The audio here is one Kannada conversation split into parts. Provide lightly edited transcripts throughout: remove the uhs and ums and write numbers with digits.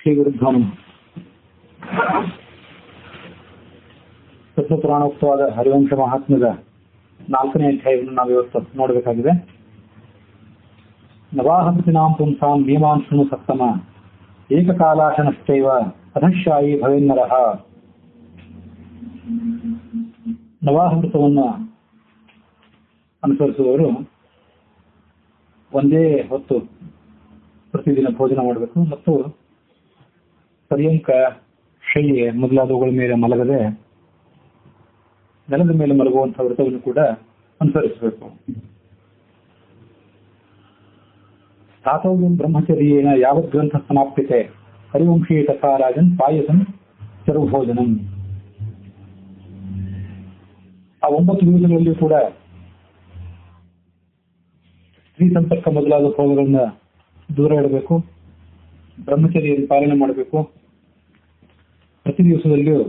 ಶ್ರೀ ಗುರುಭ್ಯೋ ನಮಃ. ಪುರಾಣೋಕ್ತವಾದ ಹರಿವಂಶ ಮಹಾತ್ಮ್ಯದ 4ನೇ ಅಧ್ಯಾಯವನ್ನು ನಾವು ಇವತ್ತು ನೋಡಬೇಕಾಗಿದೆ. ನವಾಹೃತಿನಾಂ ಪುಂಸಾಂ ನಿಯಮಾನ್ ಶೃಣು ಸಪ್ತಮ ಏಕಕಾಲಾಶನಶ್ಚೈವ ಅಧಃಶಾಯಿ ಭವೇನ್ನರಃ. ನವಾಹೃತವನ್ನು ಅನುಸರಿಸುವವರು ಒಂದೇ ಹೊತ್ತು ಪ್ರತಿದಿನ ಭೋಜನ ಮಾಡಬೇಕು ಮತ್ತು ಪರ್ಯಂಕ ಶಯ್ಯೆ ಮೊದಲಾದವುಗಳ ಮೇಲೆ ಮಲಗದೆ ನೆಲದ ಮೇಲೆ ಮಲಗುವಂತಹ ವ್ರತವನ್ನು ಕೂಡ ಅನುಸರಿಸಬೇಕು. ಸ್ಥಾತವ್ಯಂ ಬ್ರಹ್ಮಚರ್ಯೇನ ಯಾವತ್ ಗ್ರಂಥ ಸಮಾಪ್ಯತೆ ಹರಿವಂಶೀ ತಥಾ ರಾಜನ್ ಪಾಯಸಂ ಸರ್ವಭೋಜನಂ. ಆ 9 ದಿವಸಗಳಲ್ಲಿ ಕೂಡ ಸ್ತ್ರೀ ಸಂಪರ್ಕ ಮೊದಲಾದ ಭೋಗಗಳನ್ನ ದೂರ ಇಡಬೇಕು, ಬ್ರಹ್ಮಚರ್ಯವನ್ನು ಪಾಲನೆ ಮಾಡಬೇಕು. ಪ್ರತಿ ದಿವಸದಲ್ಲಿಯೂ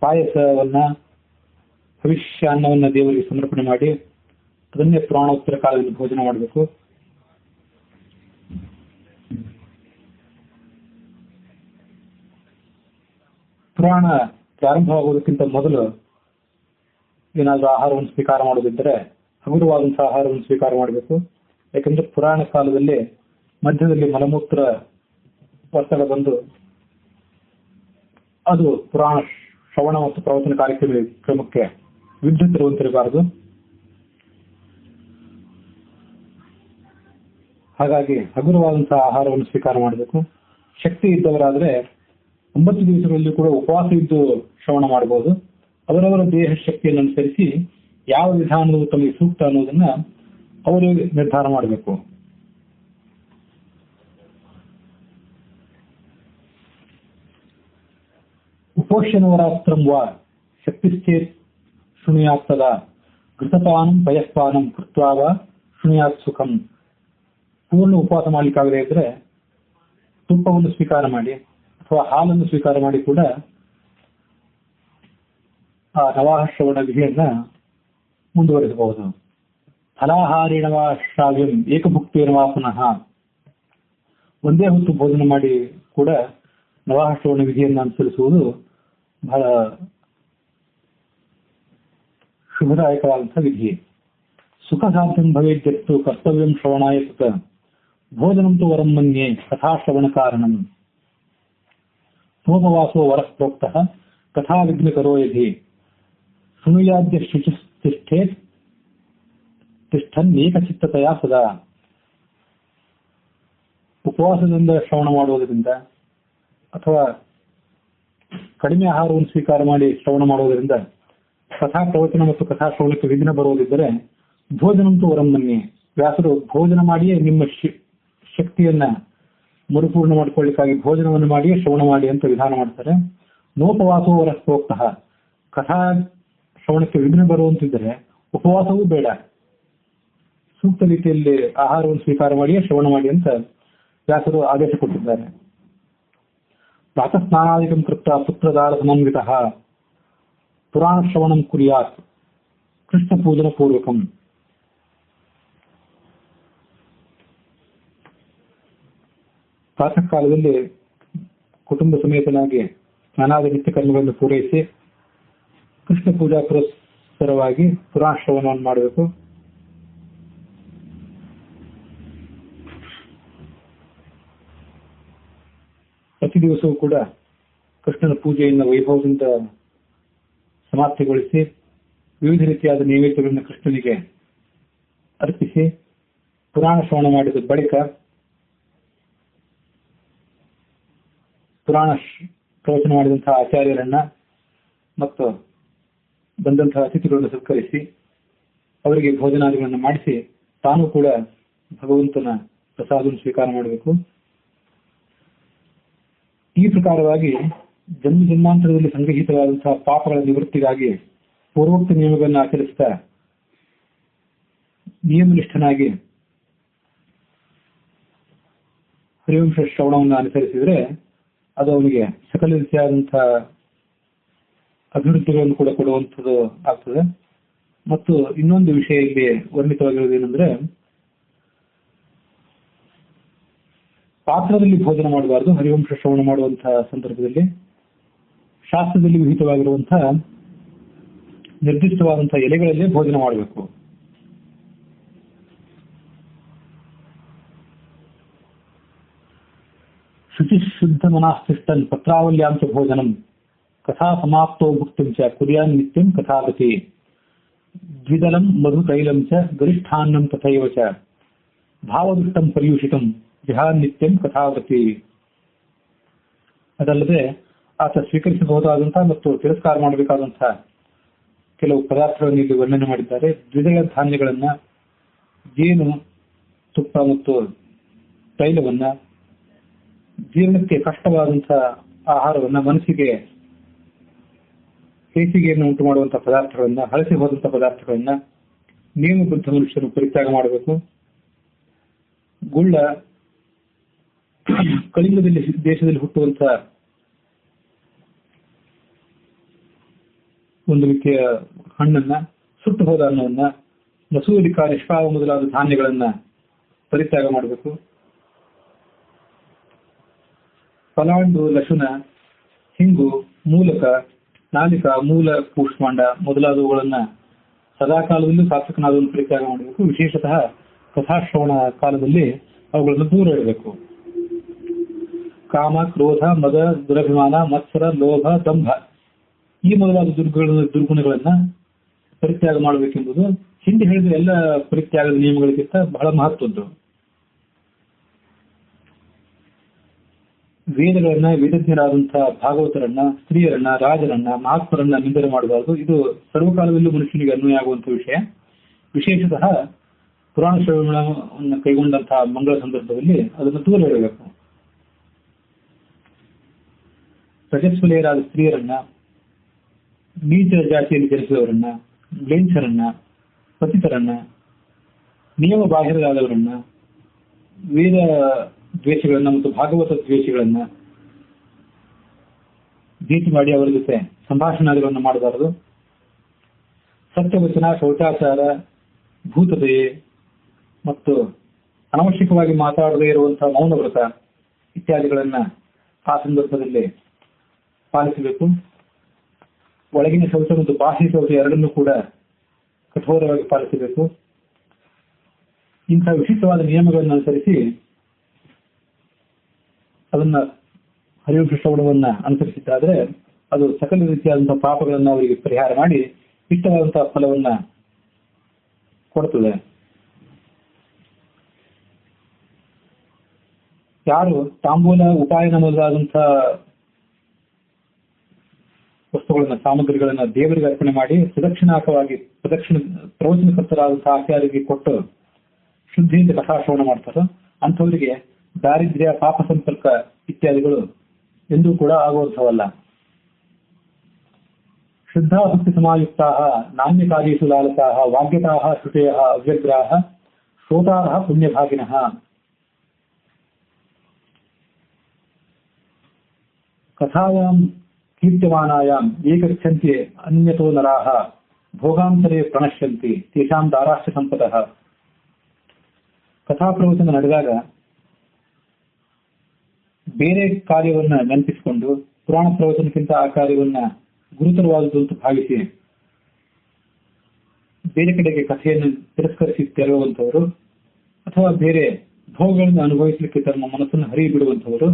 ಪಾಯಸವನ್ನ ಭವಿಷ್ಯಾನ್ನವನ್ನ ದೇವರಿಗೆ ಸಮರ್ಪಣೆ ಮಾಡಿ ಅದನ್ನೇ ಪುರಾಣೋತ್ತರ ಕಾಲದಲ್ಲಿ ಭೋಜನ ಮಾಡಬೇಕು. ಪುರಾಣ ಪ್ರಾರಂಭವಾಗುವುದಕ್ಕಿಂತ ಮೊದಲು ಏನಾದರೂ ಆಹಾರವನ್ನು ಸ್ವೀಕಾರ ಮಾಡೋದಿದ್ದರೆ ಹಗುರವಾದಂತಹ ಆಹಾರವನ್ನು ಸ್ವೀಕಾರ ಮಾಡಬೇಕು. ಯಾಕಂದ್ರೆ ಪುರಾಣ ಕಾಲದಲ್ಲಿ ಮಧ್ಯದಲ್ಲಿ ಮಲಮೂತ್ರ ಒತ್ತಡ ಬಂದು ಅದು ಪುರಾಣ ಶ್ರವಣ ಮತ್ತು ಪ್ರವಚನ ಕಾರ್ಯಕ್ರಮಕ್ಕೆ ವಿದ್ಯುತ್ ಇರುವಂತಿರಬಾರದು. ಹಾಗಾಗಿ ಹಗುರವಾದಂತಹ ಆಹಾರವನ್ನು ಸ್ವೀಕಾರ ಮಾಡಬೇಕು. ಶಕ್ತಿ ಇದ್ದವರಾದ್ರೆ 9 ದಿವಸಗಳಲ್ಲಿ ಕೂಡ ಉಪವಾಸ ಇದ್ದು ಶ್ರವಣ ಮಾಡಬಹುದು. ಅವರವರ ದೇಹ ಶಕ್ತಿಯನ್ನು ಅನುಸರಿಸಿ ಯಾವ ವಿಧಾನವು ತಮಗೆ ಸೂಕ್ತ ಅನ್ನೋದನ್ನ ಅವರು ನಿರ್ಧಾರ ಮಾಡಬೇಕು. ಉಪೋಷ್ಯನವರಾತ್ರಂ ವಾ ಶಕ್ತಿಶ್ಚೇತ್ ಶೃಣುಯಾತ್ ತದಾ ಘೃತಪಾನಂ ಪಯಸ್ಪಾನಂ ಕೃತ್ವಾ ವಾ ಶೃಣುಯಾತ್ ಸುಖಂ. ಪೂರ್ಣ ಉಪವಾಸ ಮಾಡಲಿಕ್ಕಾಗದೇ ಇದ್ರೆ ತುಪ್ಪವನ್ನು ಸ್ವೀಕಾರ ಮಾಡಿ ಅಥವಾ ಹಾಲನ್ನು ಸ್ವೀಕಾರ ಮಾಡಿ ಕೂಡ ಆ ನವಾಶ್ರವಣ ವಿಧಿಯನ್ನ ಮುಂದುವರಿಸಬಹುದು. ಫಲಾಹಾರೇಣವಾ ಶ್ರಾವ್ಯಂ ಏಕಭುಕ್ತೇನವಾ ಪುನಃ. ಒಂದೇ ಹೊತ್ತು ಭೋಜನ ಮಾಡಿ ಕೂಡ ನವಾಶ್ರವಣ ವಿಧಿಯನ್ನು ಅನುಸರಿಸುವುದು ಬಹಳ ಶುಭದಾಯಕವಾದಂತಹ ವಿಧಿ. ಸುಖ ಸಾಧ್ಯಂ ಭವೇದ್ಯತ್ತು ಕರ್ತವ್ಯಂ ಶ್ರವಣಾಯ ಸುತ ಭೋಜನಂ ತು ವರಂ ಮನ್ಯೆ ಕಥಾಶ್ರವಣ ಕಾರಣಂ. ಸೋಮವಾಸೋ ವರಃ ಪ್ರೋಕ್ತಃ ಕಥಾ ವಿಘ್ನಕರೋ ಯಧಿ ಶೃಣುಯಾದ್ಯ ಶುಚಿಷ್ಠೇತ್ ತಿಷ್ಠನ್ ಏಕಚಿತ್ತತೆಯ ಸದಾ. ಉಪವಾಸದಿಂದ ಶ್ರವಣ ಮಾಡುವುದರಿಂದ ಅಥವಾ ಕಡಿಮೆ ಆಹಾರವನ್ನು ಸ್ವೀಕಾರ ಮಾಡಿ ಶ್ರವಣ ಮಾಡುವುದರಿಂದ ಕಥಾ ಪ್ರವಚನ ಮತ್ತು ಕಥಾ ಶ್ರವಣಕ್ಕೆ ವಿಘ್ನ ಬರುವುದಿದ್ದರೆ ಭೋಜನಂತೂ ವರಮ್ಮನ್ನೇ. ವ್ಯಾಸರು ಭೋಜನ ಮಾಡಿಯೇ ನಿಮ್ಮ ಶಕ್ತಿಯನ್ನ ಮರುಪೂರ್ಣ ಮಾಡಿಕೊಳ್ಳಿಕ್ಕಾಗಿ ಭೋಜನವನ್ನು ಮಾಡಿಯೇ ಶ್ರವಣ ಮಾಡಿ ಅಂತ ವಿಧಾನ ಮಾಡ್ತಾರೆ. ನೋಪವಾಸೋ ವರಃ ಪ್ರೋಕ್ತಃ. ಕಥಾ ಶ್ರವಣಕ್ಕೆ ವಿಘ್ನ ಬರುವಂತಿದ್ದರೆ ಉಪವಾಸವೂ ಬೇಡ, ಸೂಕ್ತ ರೀತಿಯಲ್ಲಿ ಆಹಾರವನ್ನು ಸ್ವೀಕಾರ ಮಾಡಿಯೇ ಶ್ರವಣ ಮಾಡಿ ಅಂತ ವ್ಯಾಸರು ಆದೇಶ ಕೊಟ್ಟಿದ್ದಾರೆ. ಪ್ರಾತಃ ಸ್ನಾನಾದಿಕಂ ಕೃತ್ವ ಪುತ್ರದಾರ ಸಮನ್ವಿತಃ ಪುರಾಣ ಶ್ರವಣಂ ಕುರ್ಯಾತ್ ಕೃಷ್ಣ ಪೂಜನ ಪೂರ್ವಕಂ. ಪ್ರಾತಃ ಕಾಲದಲ್ಲಿ ಕುಟುಂಬ ಸಮೇತನಾಗಿ ಸ್ನಾನಾದಿ ನಿತ್ಯ ಕರ್ಮಗಳನ್ನು ಪೂರೈಸಿ ಕೃಷ್ಣ ಪೂಜಾ ಪುರಸ್ಸರವಾಗಿ ಪುರಾಣ ಶ್ರವಣವನ್ನು ಮಾಡಬೇಕು. ಪ್ರತಿ ದಿವಸವೂ ಕೂಡ ಕೃಷ್ಣನ ಪೂಜೆಯನ್ನು ವೈಭವದಿಂದ ಸಮಾಪ್ತಿಗೊಳಿಸಿ ವಿವಿಧ ರೀತಿಯಾದ ನೈವೇದ್ಯಗಳನ್ನು ಕೃಷ್ಣನಿಗೆ ಅರ್ಪಿಸಿ ಪುರಾಣ ಶ್ರವಣ ಮಾಡಿದ ಬಳಿಕ ಪುರಾಣ ಪ್ರವಚನ ಮಾಡಿದಂತಹ ಆಚಾರ್ಯರನ್ನ ಮತ್ತು ಬಂದಂತಹ ಅತಿಥಿಗಳನ್ನು ಸತ್ಕರಿಸಿ ಅವರಿಗೆ ಭೋಜನಾದಿಗಳನ್ನು ಮಾಡಿಸಿ ತಾನು ಕೂಡ ಭಗವಂತನ ಪ್ರಸಾದವನ್ನು ಸ್ವೀಕಾರ ಮಾಡಬೇಕು. ಈ ಪ್ರಕಾರವಾಗಿ ಜನ್ಮ ಜನ್ಮಾಂತರದಲ್ಲಿ ಸಂಗ್ರಹಿತವಾದಂತಹ ಪಾಪಗಳ ನಿವೃತ್ತಿಗಾಗಿ ಪೂರ್ವೋಕ್ತ ನಿಯಮಗಳನ್ನು ಆಚರಿಸ್ತಾ ನಿಯಮನಿಷ್ಠನಾಗಿ ಹರಿವಂಶ ಶ್ರವಣವನ್ನು ಅನುಸರಿಸಿದರೆ ಅದು ಅವನಿಗೆ ಸಕಲ ರೀತಿಯಾದಂತಹ ಅಭಿವೃದ್ಧಿಗಳನ್ನು ಕೂಡ ಕೊಡುವಂಥದ್ದು ಆಗ್ತದೆ. ಮತ್ತು ಇನ್ನೊಂದು ವಿಷಯ ಇಲ್ಲಿ ವರ್ಣಿತವಾಗಿರುವುದೇನೆಂದ್ರೆ ಪಾತ್ರದಲ್ಲಿ ಭೋಜನ ಮಾಡಬಾರದು. ಹರಿವಂಶ ಶ್ರವಣ ಮಾಡುವಂತಹ ಸಂದರ್ಭದಲ್ಲಿ ಶಾಸ್ತ್ರದಲ್ಲಿ ವಿಹಿತವಾಗಿರುವಂತಹ ನಿರ್ದಿಷ್ಟವಾದಂತಹ ಎಲೆಗಳಲ್ಲೇ ಭೋಜನ ಮಾಡಬೇಕು. ಶುಚಿ ಶುದ್ಧ ಮನಸ್ಥಿಷ್ಟನ್ ಪತ್ರಾವಲ್ಯಾಂಚ ಭೋಜನಂ ಕಥಾ ಸಮಾಪ್ತೋ ಭುಕ್ತಿಂ ಚ ಕುರ್ಯಾನ್ ನಿತ್ಯಂ ಕಥಾಗತಿ ದ್ವಿದಲಂ ಮಧು ತೈಲಂ ಚ ಗರಿಷ್ಠಾನ್ನಂ ತಥೈವ ಚ ಭಾವದೃಷ್ಟಂ ಪರ್ಯೂಷಿತಂ ವಿಹಾನ್ ನಿತ್ಯಂ ಕಥಾಗತಿ. ಅದಲ್ಲದೆ ಆತ ಸ್ವೀಕರಿಸಬಹುದಾದಂತಹ ಮತ್ತು ತಿರಸ್ಕಾರ ಮಾಡಬೇಕಾದಂತಹ ಕೆಲವು ಪದಾರ್ಥಗಳನ್ನು ಇಲ್ಲಿ ವರ್ಣನೆ ಮಾಡಿದ್ದಾರೆ. ದ್ವಿದಳ ಧಾನ್ಯಗಳನ್ನ, ಜೇನು ತುಪ್ಪ ಮತ್ತು ತೈಲವನ್ನ, ಜೀರ್ಣಕ್ಕೆ ಕಷ್ಟವಾದಂತಹ ಆಹಾರವನ್ನ, ಮನಸ್ಸಿಗೆ ಹೇಸಿಗೆಯನ್ನು ಉಂಟು ಮಾಡುವಂತಹ ಪದಾರ್ಥಗಳನ್ನ, ಹಳಸಿ ಹೋದಂತಹ ಪದಾರ್ಥಗಳನ್ನ ನಿಯಮಬದ್ಧ ಮನುಷ್ಯನು ಪರಿತ್ಯಾಗ ಮಾಡಬೇಕು. ಗುಳ್ಳ, ಕಳಿಂಗದಲ್ಲಿ ದೇಶದಲ್ಲಿ ಹುಟ್ಟುವಂತಹ ಒಂದು ರೀತಿಯ ಹಣ್ಣನ್ನ, ಸುಟ್ಟು ಹೋದ ಅನ್ನವನ್ನ, ಮಸೂರಿಕ, ನಿಷ್ಕಾವ ಮೊದಲಾದ ಧಾನ್ಯಗಳನ್ನ ಪರಿತ್ಯಾಗ ಮಾಡಬೇಕು. ಪಲಾಂಡು, ಲಶುನ, ಹಿಂಗು, ಮೂಲಕ, ನಾಲಿಕ, ಮೂಲ, ಕೂಷ್ಮಾಂಡ ಮೊದಲಾದವುಗಳನ್ನ ಸದಾಕಾಲದಲ್ಲೂ ಸಾತ್ವಿಕನಾದವನ್ನು ಪರಿತ್ಯಾಗ ಮಾಡಬೇಕು. ವಿಶೇಷತಃ ಕಥಾಶ್ರವಣ ಕಾಲದಲ್ಲಿ ಅವುಗಳನ್ನು ದೂರ ಇಡಬೇಕು. ಕಾಮ, ಕ್ರೋಧ, ಮದ, ದುರಭಿಮಾನ, ಮತ್ಸರ, ಲೋಭ, ದಂಭ ಈ ಮೊದಲಾದ ದುರ್ಗುಣಗಳನ್ನ ಪರಿತ್ಯಾಗ ಮಾಡಬೇಕೆಂಬುದು ಹಿಂದೆ ಹೇಳಿದ ಎಲ್ಲ ಪರಿತ್ಯಾಗದ ನಿಯಮಗಳಿಗಿಂತ ಬಹಳ ಮಹತ್ವದ್ದು. ವೇದಗಳನ್ನ, ವೇದಜ್ಞರಾದಂತಹ ಭಾಗವತರನ್ನ, ಸ್ತ್ರೀಯರನ್ನ, ರಾಜರನ್ನ, ಮಹಾತ್ಮರನ್ನ ನಿಂದನೆ ಮಾಡಬಾರದು. ಇದು ಸರ್ವಕಾಲದಲ್ಲೂ ಮನುಷ್ಯನಿಗೆ ಅನ್ವಯ ಆಗುವಂತಹ ವಿಷಯ. ವಿಶೇಷತಃ ಪುರಾಣ ಶ್ರವಣವನ್ನು ಕೈಗೊಂಡಂತಹ ಮಂಗಳ ಸಂದರ್ಭದಲ್ಲಿ ಅದನ್ನು ದೂರ ಇಡಬೇಕು. ರಜಸ್ವಲೆಯರಾದ ಸ್ತ್ರೀಯರನ್ನ, ನೀಚ ಜಾತಿಯಲ್ಲಿ ಜನಿಸಿದವರನ್ನ, ಲೇಂಛರನ್ನ, ಪತಿತರನ್ನ, ನಿಯಮ ಬಾಹಿರರಾದವರನ್ನ, ವೇದ ದ್ವೇಷಗಳನ್ನ ಮತ್ತು ಭಾಗವತ ದ್ವೇಷಗಳನ್ನ ಭೇಟಿ ಮಾಡಿ ಅವರ ಜೊತೆ ಸಂಭಾಷಣೆಗಳನ್ನು ಮಾಡಬಾರದು. ಸತ್ಯವಚನ, ಶೌಚಾಚಾರ, ಭೂತದಯೆ ಮತ್ತು ಅನವಶ್ಯಕವಾಗಿ ಮಾತಾಡದೇ ಇರುವಂತಹ ಮೌನವ್ರತ ಇತ್ಯಾದಿಗಳನ್ನ ಆ ಸಂದರ್ಭದಲ್ಲಿ ಪಾಲಿಸಬೇಕು. ಒಳಗಿನ ಶೌಚ ಮತ್ತು ಬಾಹ್ಯ ಶೌಚ ಎರಡನ್ನೂ ಕೂಡ ಕಠೋರವಾಗಿ ಪಾಲಿಸಬೇಕು. ಇಂತಹ ವಿಶಿಷ್ಟವಾದ ನಿಯಮಗಳನ್ನು ಅನುಸರಿಸಿ ಅದನ್ನ ಹರಿವಂಶ ಶ್ರವಣವನ್ನ ಅನುಸರಿಸಿದ್ದಾದ್ರೆ ಅದು ಸಕಲ ರೀತಿಯಾದಂತಹ ಪಾಪಗಳನ್ನು ಅವರಿಗೆ ಪರಿಹಾರ ಮಾಡಿ ಇಷ್ಟವಾದಂತಹ ಫಲವನ್ನ ಕೊಡುತ್ತದೆ. ಯಾರು ತಾಂಬೂಲ, ಉಪಾಯನ ಮೊದಲಾದಂತಹ ವಸ್ತುಗಳನ್ನ, ಸಾಮಗ್ರಿಗಳನ್ನ ದೇವರಿಗೆ ಅರ್ಪಣೆ ಮಾಡಿ ಪ್ರದಕ್ಷಿಣಾಕವಾಗಿ ಪ್ರವಚನಕರ್ತರಾದಂತಹ ಆಚಾರ್ಯರಿಗೆ ಕೊಟ್ಟು ಶುದ್ಧಿಯಿಂದ ಕಥಾಶ್ರವಣ ಮಾಡ್ತಾರೋ ಅಂಥವರಿಗೆ ದಾರಿದ್ರ್ಯ, ಪಾಪ ಸಂಪರ್ಕ ಇತ್ಯಾದಿಗಳು ಎಂದೂ ಕೂಡ ಆಗುವಂಥವಲ್ಲ. ಶುದ್ಧಾ ಭಕ್ತಿ ಸಮಾಯುಕ್ತಾ ನಾಣ್ಯಕಾರ್ಯೇಷು ಲಾಲಸಾ ವಾಗ್ಯತಾ ಶ್ರುತಯ ಅವ್ಯಗ್ರಾ ಶ್ರೋತಾರ ಪುಣ್ಯಭಾಗಿನಃ. ಕಥಾಯಾಂ ಕೀರ್ತ್ಯಮಾನಾಯಾಂ ಏಕಗಚ್ಚಂತಿ ಅನ್ಯತೋ ನರಾಃ ಭೋಗಾಂತರೇ ಪ್ರಣಶ್ಯಂತಿ ತೇಷಾಂ ದಾರಾಶ್ಚ ಸಂಪದಃ. ಕಥಾಪ್ರವಚನ ನಡೆದಾಗ ಬೇರೆ ಕಾರ್ಯವನ್ನ ನೆನಪಿಸಿಕೊಂಡು ಪುರಾಣ ಪ್ರವಚನಕ್ಕಿಂತ ಆ ಕಾರ್ಯವನ್ನ ಗುರುತರವಾದುದು ಅಂತ ಭಾವಿಸಿ ಬೇರೆ ಕಡೆಗೆ ಕಥೆಯನ್ನು ತಿರಸ್ಕರಿಸಿ ತೆರಳುವಂತವರು ಅಥವಾ ಬೇರೆ ಭೋಗಗಳನ್ನು ಅನುಭವಿಸಲಿಕ್ಕೆ ತಮ್ಮ ಮನಸ್ಸನ್ನು ಹರಿಬಿಡುವಂತವರು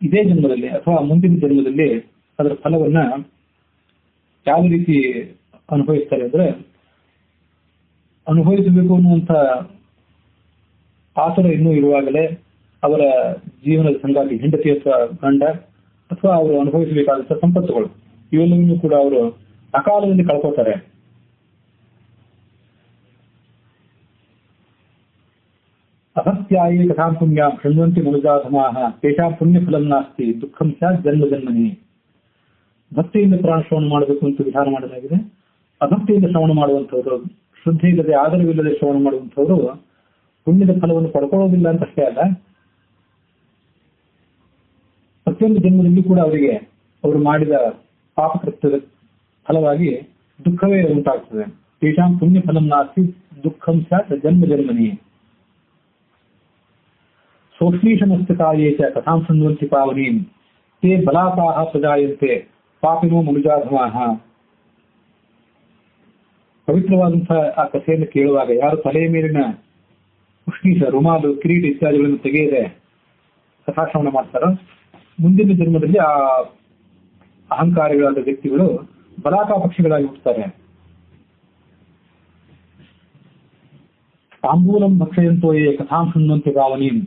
ಇದೇ ಜನ್ಮದಲ್ಲಿ ಅಥವಾ ಮುಂದಿನ ಜನ್ಮದಲ್ಲಿ ಅದರ ಫಲವನ್ನ ಯಾವ ರೀತಿ ಅನುಭವಿಸ್ತಾರೆ ಅಂದ್ರೆ, ಅನುಭವಿಸಬೇಕು ಅನ್ನುವಂಥ ಆತುರ ಇನ್ನೂ ಇರುವಾಗಲೇ ಅವರ ಜೀವನದ ಸಂಗಾತಿ ಹೆಂಡತಿ ಅಥವಾ ಗಂಡ ಅಥವಾ ಅವರು ಅನುಭವಿಸಬೇಕಾದಂತಹ ಸಂಪತ್ತುಗಳು ಇವೆಲ್ಲವನ್ನೂ ಕೂಡ ಅವರು ಅಕಾಲದಲ್ಲಿ ಕಳ್ಕೋತಾರೆ. ಅಸತ್ಯಾಯೇ ಕಥಾಂ ಪುಣ್ಯಾಂ ಶೃಣ್ವಂತಿ ಮನುಜಾಧಮಾಃ ತೇಷಾಂ ಪುಣ್ಯಫಲಂ ನಾಸ್ತಿ ದುಃಖಂ ಸ್ಯಾತ್ ಜನ್ಮ ಜನ್ಮನಿ. ಭಕ್ತಿಯಿಂದ ಪುರಾಣ ಶ್ರವಣ ಮಾಡಬೇಕು ಅಂತ ವಿಧಾನ ಮಾಡಲಾಗಿದೆ. ಅಭಕ್ತಿಯಿಂದ ಶ್ರವಣ ಮಾಡುವಂಥವ್ರು, ಶುದ್ಧಿ ಇಲ್ಲದೆ ಆಧಾರವಿಲ್ಲದೆ ಶ್ರವಣ ಮಾಡುವಂಥವ್ರು ಪುಣ್ಯದ ಫಲವನ್ನು ಪಡ್ಕೊಳ್ಳೋದಿಲ್ಲ ಅಂತ ಅಷ್ಟೇ ಅಲ್ಲ, ಪ್ರತಿಯೊಂದು ಜನ್ಮದಲ್ಲೂ ಕೂಡ ಅವರಿಗೆ ಅವರು ಮಾಡಿದ ಪಾಪಕೃತ್ಯದ ಫಲವಾಗಿ ದುಃಖವೇ ಉಂಟಾಗ್ತದೆ. ತೇಷಾಂ ಪುಣ್ಯ ಫಲಂ ನಾಸ್ತಿ ದುಃಖಂ ಸ್ಯಾತ್ ಜನ್ಮ ಜನ್ಮನಿ. ಸೋಷ್ಣೀಷಮಸ್ತಕಾಯೇ ಚ ಕಥಾಂ ಶೃಣ್ವಂತಿ ಪಾವನೀಂ ತೇ ಬಲಾಕಾಹ ಪ್ರಜಾಯಂತೆ ಪಾಪಿನೋ ಮನುಜಾಧಮಾಹ. ಪವಿತ್ರವಾದಂತಹ ಆ ಕಥೆಯನ್ನು ಕೇಳುವಾಗ ಯಾರು ತಲೆಯ ಮೇಲಿನ ಉಷ್ಣೀಷ, ರುಮಾಲು, ಕಿರೀಟ ಇತ್ಯಾದಿಗಳನ್ನು ತೆಗೆಯದೆ ಕಥಾಶ್ರವಣ ಮಾಡ್ತಾರೋ ಮುಂದಿನ ಜನ್ಮದಲ್ಲಿ ಆ ಅಹಂಕಾರಿಗಳಾದ ವ್ಯಕ್ತಿಗಳು ಬಲಾಕ ಪಕ್ಷಿಗಳಾಗಿ ಹುಟ್ಟುತ್ತಾರೆ. ತಾಂಬೂಲಂ ಭಕ್ಷಯಂತೋ ಯೇ ಕಥಾಂ ಶೃಣ್ವಂತಿ ಪಾವನೀಂ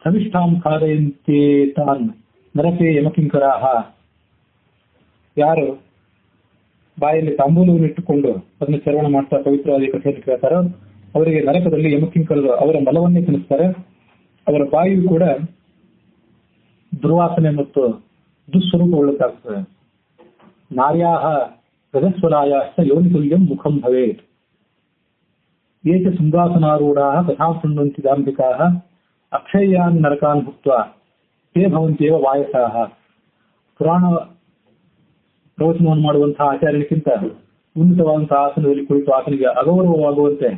ಸವಿಷ್ಠಾಂ ಖಾದಯಂತೆ ತಾನ್ ನರಕೇ ಯಮಕಿಂಕರಾಹ. ಯಾರು ಬಾಯಲ್ಲಿ ತಾಂಬೂಲವನ್ನು ಇಟ್ಟುಕೊಂಡು ಅದನ್ನು ಶ್ರವಣ ಮಾಡ್ತಾ ಪವಿತ್ರವಾದ ಕಥೆಯನ್ನು ಕೇಳ್ತಾರೋ ಅವರಿಗೆ ನರಕದಲ್ಲಿ ಯಮಕಿಂಕರರು ಅವರ ಮಲವನ್ನೇ ತಿನ್ನಿಸ್ತಾರೆ. ಅವರ ಬಾಯಿಯು ಕೂಡ ದುರ್ವಾಸನೆ ಮತ್ತು ದುಸ್ವರೂಪಗೊಳ್ಳುತ್ತಾಗ್ತದೆ. ನಾರ್ಯಾಹ ರಜಸ್ವಲಾಯಾಶ್ಚ ಯೋನಿತುಲ್ಯಂ ಮುಖಂ ಭವೇತ್. ಏಚ ಸಿಂಹಾಸನಾರೂಢಾಃ ಕಥಾಂ ಶೃಣ್ವಂತಿ ದಾಂಭಿಕಾಃ ಅಕ್ಷಯ್ಯಾನ್ ನರಕಾನ್ ಭುಕ್ತ್ವಾ ತೇ ಭವಂತ್ಯೇವ ವಾಯಸಾಃ. ಪುರಾಣ ಪ್ರವಚನವನ್ನು ಮಾಡುವಂತಹ ಆಚಾರ್ಯಕ್ಕಿಂತ ಉನ್ನತವಾದಂತಹ ಆಸನದಲ್ಲಿ ಕುಳಿತು ಆತನಿಗೆ ಅಗೌರವವಾಗುವಂತೆ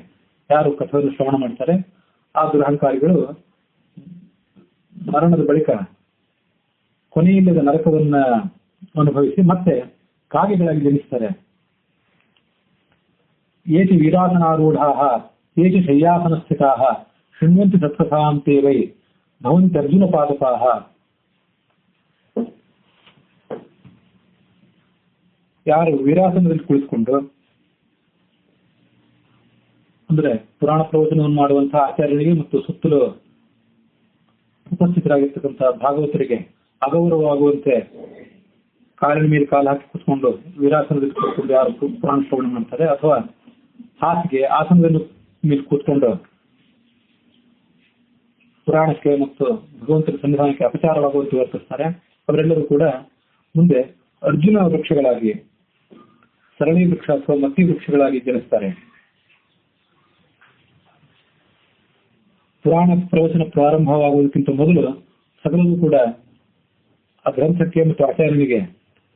ಯಾರು ಕಥೆಯನ್ನು ಶ್ರವಣ ಮಾಡ್ತಾರೆ ಆ ದುರಹಂಕಾರಿಗಳು ಮರಣದ ಬಳಿಕ ಕೊನೆಯಿಲ್ಲದ ನರಕವನ್ನ ಅನುಭವಿಸಿ ಮತ್ತೆ ಕಾಗೆಗಳಾಗಿ ಜನಿಸ್ತಾರೆ. ಏತಿ ವೀರಾಸನಾರೂಢಾಃ ಏತಿ ಶಯ್ಯಾಸನ ಸ್ಥಿತಾಃ ಶೃಣ್ವಂತಿ ಸತ್ಕಥಾಂ ತೇ ವೈ ಭವಂತಿ ಅರ್ಜುನ ಪಾದಪಾಃ. ಯಾರು ವೀರಾಸನದಲ್ಲಿ ಕುಳಿತುಕೊಂಡು ಅಂದ್ರೆ ಪುರಾಣ ಪ್ರವಚನವನ್ನು ಮಾಡುವಂತಹ ಆಚಾರ್ಯರಿಗೆ ಮತ್ತು ಸುತ್ತಲೂ ಉಪಸ್ಥಿತರಾಗಿರ್ತಕ್ಕಂತಹ ಭಾಗವತರಿಗೆ ಅಗೌರವವಾಗುವಂತೆ ಕಾಲಿನ ಮೇಲೆ ಕಾಲು ಹಾಕಿ ಕೂತ್ಕೊಂಡು ವೀರಾಸನದಲ್ಲಿ ಕೂತ್ಕೊಂಡು ಯಾರು ಪುರಾಣ ಶ್ರವಣ ಮಾಡ್ತಾರೆ ಅಥವಾ ಹಾಸಿಗೆ ಆಸನದಲ್ಲಿ ಮೇಲೆ ಕೂತ್ಕೊಂಡು ಪುರಾಣಕ್ಕೆ ಮತ್ತು ಭಗವಂತನ ಸನ್ನಿಧಾನಕ್ಕೆ ಅಪಚಾರವಾಗುವಂತೆ ವರ್ತಿಸ್ತಾರೆ ಅವರೆಲ್ಲರೂ ಕೂಡ ಮುಂದೆ ಅರ್ಜುನ ವೃಕ್ಷಗಳಾಗಿ, ಸರಣಿ ವೃಕ್ಷ ಅಥವಾ ಮತ್ತಿ ವೃಕ್ಷಗಳಾಗಿ ಜನಿಸ್ತಾರೆ. ಪುರಾಣ ಪ್ರವಚನ ಪ್ರಾರಂಭವಾಗುವುದಕ್ಕಿಂತ ಮೊದಲು ಸಕಲರೂ ಕೂಡ ಆ ಗ್ರಂಥಕ್ಕೆ ಮತ್ತು ಆಚಾರ್ಯನಿಗೆ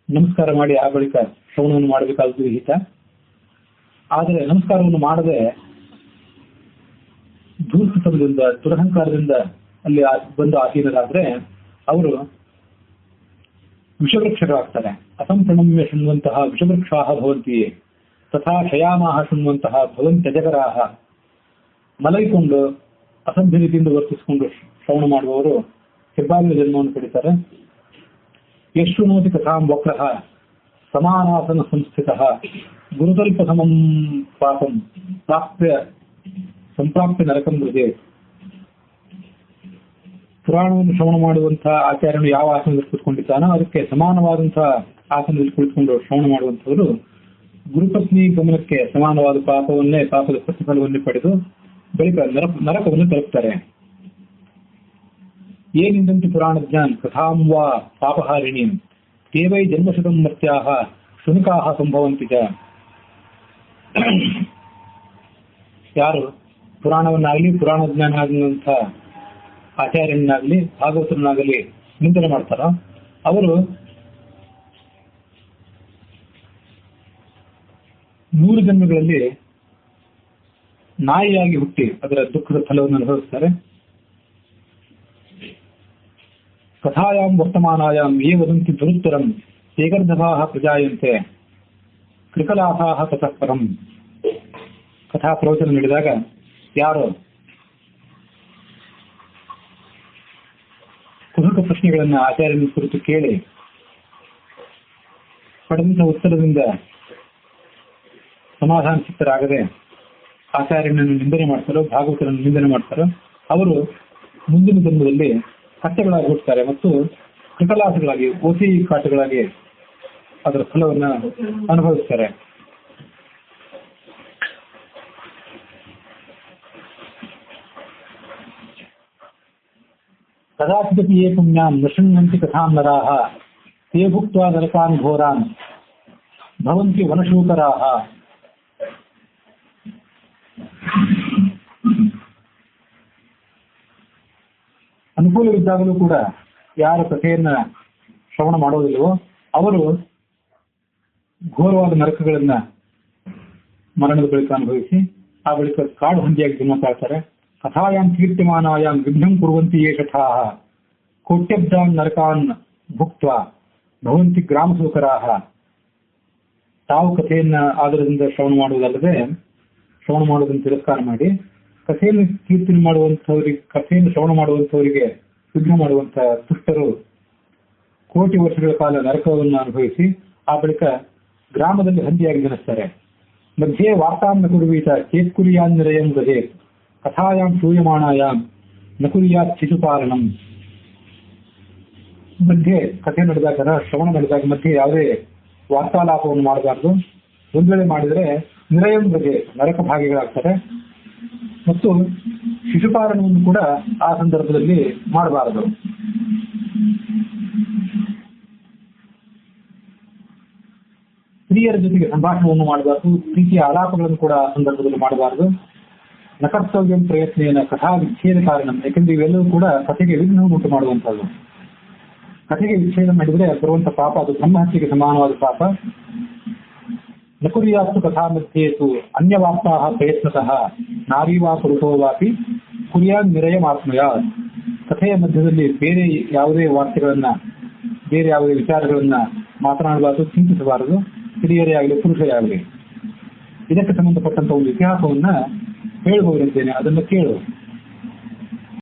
ನಮಸ್ಕಾರ ಮಾಡಿ ಆ ಬಳಿಕ ಶ್ರವಣವನ್ನು ಮಾಡಬೇಕಾದ ವಿಹಿತ. ಆದರೆ ನಮಸ್ಕಾರವನ್ನು ಮಾಡದೆ ಧೂರ್ತತನದಿಂದ, ದುರಹಂಕಾರದಿಂದ ಅಲ್ಲಿ ಬಂದು ಆಸೀನರಾದ್ರೆ ಅವರು ವಿಷವೃಕ್ಷಗಳಾಗ್ತಾರೆ. ಅಸಂಪ್ರಣಮ್ಯ ಶೃಣ್ವಂತಹ ವಿಷವೃಕ್ಷಾಹ ಭವಂತಿ ತಥಾ ಶಯಾಮಾಹ ಶೃಣ್ವಂತಹ ಭವಂತ್ಯಜಗರಾಹ. ಮಲಗಿಕೊಂಡು ಅಸಭ್ಯ ರೀತಿಯಿಂದ ವರ್ತಿಸಿಕೊಂಡು ಶ್ರವಣ ಮಾಡುವವರು ಹೆಬ್ಬಾಗಿನ ಜನ್ಮವನ್ನು ಪಡಿತಾರೆ. ಯಶೃಣೋತಿ ಕಥಾಂ ವಕ್ರಃ ಸಮಾನಾಸನ ಸಂಸ್ಥಿತಃ ಗುರುತಲ್ಪ ಸಮಂ ಪಾಪಂ ಸಂಪ್ರಾಪ್ಯ ನರಕಂ ಮೃದೆ. ಪುರಾಣವನ್ನು ಶ್ರವಣ ಮಾಡುವಂತಹ ಆಚಾರ್ಯನು ಯಾವ ಆಸನದಲ್ಲಿ ಕುಳಿತುಕೊಂಡಿದ್ದಾನೋ ಅದಕ್ಕೆ ಸಮಾನವಾದಂತಹ ಆಸನದಲ್ಲಿ ಕುಳಿತುಕೊಂಡು ಶ್ರವಣ ಮಾಡುವಂತವರು ಗುರುಪತ್ನಿ ಗಮನಕ್ಕೆ ಸಮಾನವಾದ ಪಾಪದ ಪ್ರತಿಫಲವನ್ನೇ ಪಡೆದು ಬಳಿಕ ನರಕವನ್ನು ತಲುಪ್ತಾರೆ. ಏನಿಂದಂತೆ ಪುರಾಣಜ್ಞಾನ್ ಕಥಾಂ ವಾ ಪಾಪಹಾರಿಣೀಂ ತೇವೈ ಜನ್ಮಶತಂ ಮರ್ತ್ಯಾಹ ಶುನಕಾಹ ಸಂಭವಂತಿ ಚ. ಯಾರು ಪುರಾಣವನ್ನಾಗಲಿ ಪುರಾಣಜ್ಞಾನ ಆದಂತಹ ಆಚಾರ್ಯನಾಗಲಿ ಭಾಗವತರನ್ನಾಗಲಿ ನಿಂದನೆ ಮಾಡ್ತಾರೋ ಅವರು 100 ಜನ್ಮಗಳಲ್ಲಿ ನಾಯಿಯಾಗಿ ಹುಟ್ಟಿ ಅದರ ದುಃಖದ ಫಲವನ್ನು ಅನುಭವಿಸ್ತಾರೆ. ಕಥಾಯಾಂ ವರ್ತಮಾನಾಯಾಂ ಯೇ ವದಂತಿ ದುರುತ್ತರಂ ಏಕರ್ಧಭಾಃ ಪ್ರಜಾಯಂತೆ ಕೃಕಲಾಭಾಃ ತತಃ ಪರಂ. ಕಥಾ ಪ್ರವಚನ ನಡೆದಾಗ ಯಾರು ಕುಹಕ ಪ್ರಶ್ನೆಗಳನ್ನು ಆಚಾರ್ಯನ ಕುರಿತು ಕೇಳಿ ಪಡೆದಂತಹ ಉತ್ತರದಿಂದ ಸಮಾಧಾನ ಚಿತ್ತರಾಗದೆ ಆಚಾರ್ಯನನ್ನು ನಿಂದನೆ ಮಾಡ್ತಾರೋ, ಭಾಗವತರನ್ನು ನಿಂದನೆ ಮಾಡ್ತಾರೋ ಅವರು ಮುಂದಿನ ಜನ್ಮದಲ್ಲಿ ಕಟ್ಟೆಗಳಾಗಿ ಹುಟ್ಟುತ್ತಾರೆ ಮತ್ತು ಕೃಕಲಾಸಗಳಾಗಿ, ಓಸಿ ಕಾಟಗಳಾಗಿ ಅದರ ಫಲವನ್ನು ಅನುಭವಿಸ್ತಾರೆ. ಕದಾಚಿದಪಿ ಯೇ ಪುಣ್ಯಾಂ ನ ಶೃಣ್ವಂತಿ ಕಥಾಂ ನರಾಃ ತೇ ಭುಕ್ತ್ವಾ ನರಕಾನ್ ಘೋರಾನ್ ಭವಂತಿ ವನಶೂಕರಾಃ. ಅನುಕೂಲವಿದ್ದಾಗಲೂ ಕೂಡ ಯಾರ ಕಥೆಯನ್ನ ಶ್ರವಣ ಮಾಡೋದಿಲ್ಲವೋ ಅವರು ಘೋರವಾದ ನರಕಗಳನ್ನ ಮರಣದ ಬಳಿಕ ಅನುಭವಿಸಿ ಆ ಬಳಿಕ ಕಾಡು ಹಂದಿಯಾಗಿ ಜನ್ಮ ತಾಳ್ತಾರೆ. ಕಥಾಯಾಂ ಕೀರ್ತಿಮಾನಾಯಾಂ ವಿಘ್ನಂ ಕುರುವಂತಿ ಯೇ ಶಠಾಃ ಕೋಟ್ಯಬ್ದಾನ್ ನರಕಾನ್ ಭುಕ್ತ್ವಾ ಭವಂತಿ ಗ್ರಾಮಸೂಕರಾಃ. ತಾವು ಕಥೆಯನ್ನ ಆಧಾರದಿಂದ ಶ್ರವಣ ಮಾಡುವುದಲ್ಲದೆ ಶ್ರವಣ ಮಾಡುವುದನ್ನು ತಿರಸ್ಕಾರ ಮಾಡಿ ಕಥೆಯನ್ನು ಕೀರ್ತನೆ ಮಾಡುವಂಥವರಿಗೆ, ಕಥೆಯನ್ನು ಶ್ರವಣ ಮಾಡುವಂಥವರಿಗೆ ವಿಘ್ನ ಮಾಡುವಂತಹ ದುಷ್ಟರು ಕೋಟಿ ವರ್ಷಗಳ ಕಾಲ ನರಕವನ್ನು ಅನುಭವಿಸಿ ಆ ಬಳಿಕ ಗ್ರಾಮದಲ್ಲಿ ಹಂದಿಯಾಗಿ ಜನಿಸ್ತಾರೆ. ಮಧ್ಯೆ ವಾರ್ತಾಂ ನ ಕುರ್ವೀತ ಚೇತ್ಕುರಿಯಾನ್ ನಿರಯಂ ಗಜೇತ್ ಕಥಾಯಾಂ ಶ್ರೂಯಮಾಣಾಯಾಂ ನ ಕುರ್ಯಾತ್ ಶಿಶುಪಾಲನಂ. ಮಧ್ಯೆ ಕಥೆ ನಡೆದಾಗ, ಶ್ರವಣ ನಡೆದಾಗ ಮಧ್ಯೆ ಯಾವುದೇ ವಾರ್ತಾಲಾಪವನ್ನು ಮಾಡಬಾರ್ದು. ಒಂದು ವೇಳೆ ಮಾಡಿದರೆ ನಿರಯಂ ಗಜೆ ನರಕ ಭಾಗಿಗಳಾಗ್ತಾರೆ. ಮತ್ತು ಶಿಶುಪಾಲನವನ್ನು ಕೂಡ ಆ ಸಂದರ್ಭದಲ್ಲಿ ಮಾಡಬಾರದು. ಸ್ತ್ರೀಯರ ಜೊತೆಗೆ ಸಂಭಾಷಣೆಯನ್ನು ಮಾಡಬಾರದು. ಪ್ರೀತಿಯ ಆಲಾಪಗಳನ್ನು ಕೂಡ ಆ ಸಂದರ್ಭದಲ್ಲಿ ಮಾಡಬಾರದು. ನಕರ್ತವ್ಯಂ ಪ್ರಯತ್ನೇನ ಕಥಾ ವಿಚ್ಛೇದ ಕಾರಣ, ಯಾಕೆಂದ್ರೆ ಇವೆಲ್ಲವೂ ಕೂಡ ಕಥೆಗೆ ವಿಘ್ನವನ್ನು ಉಂಟು ಮಾಡುವಂಥದ್ದು. ಕಥೆಗೆ ವಿಚ್ಛೇದ ಮಾಡಿದರೆ ಬರುವಂತ ಪಾಪ ಅದು ಬ್ರಹ್ಮಹತ್ಯೆಗೆ ಸಮಾನವಾದ ಪಾಪ. ನಕುರ್ಯಾಸ್ತು ಕಥಾ ಮಧ್ಯೇತು ಅನ್ಯವಾಪ್ತಾಃ ಪ್ರಯತ್ನತಃ ನಾರೀವಾ ಪುರುಷೋವಾಪಿ ಕುರ್ಯಾನ್ ನಿರಯಂ ಆತ್ಮಯಾತ್. ಕಥೆಯ ಮಧ್ಯದಲ್ಲಿ ಬೇರೆ ಯಾವುದೇ ವಾಕ್ಯಗಳನ್ನ, ಬೇರೆ ಯಾವುದೇ ವಿಚಾರಗಳನ್ನ ಮಾತನಾಡಬಾರದು, ಚಿಂತಿಸಬಾರದು. ಸ್ತ್ರೀಯರೇ ಆಗಲಿ ಪುರುಷರೇ ಆಗಲಿ. ಇದಕ್ಕೆ ಸಂಬಂಧಪಟ್ಟಂತ ಒಂದು ಇತಿಹಾಸವನ್ನ ಹೇಳಬಹುದಿದ್ದೇನೆ, ಅದನ್ನು ಕೇಳು.